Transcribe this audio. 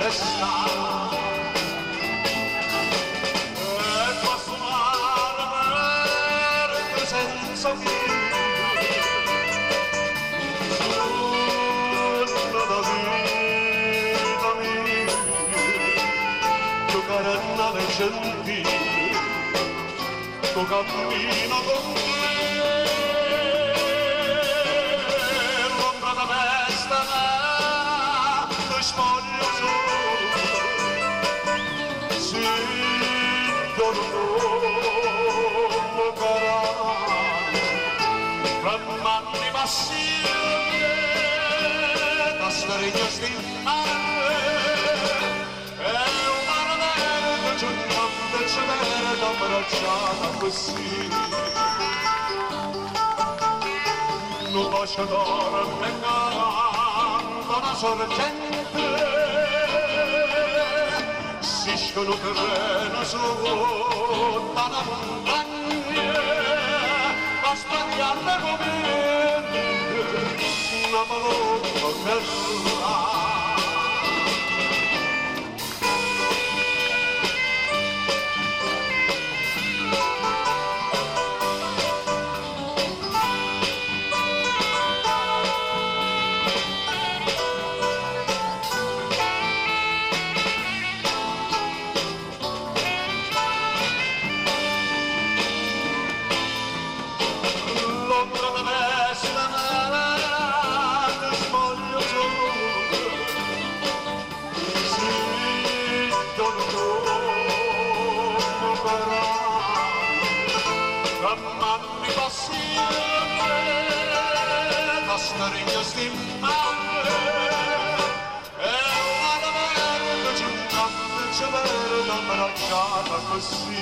tempesta e fa suonare verde senza fine sulla da vita mia giocare a nave gentile tu cammino con me l'ombra da testa ti spoglio su si dormo cara fra manni passione da sferigno stimare e una verde giungante celere abbracciata così non lascia d'oro e canta una sorgente si scono terreno sotto la montagna a sbagliare come una paloma bella. Mammi passione da sferigno stimare e una verde giungante celere abbracciata così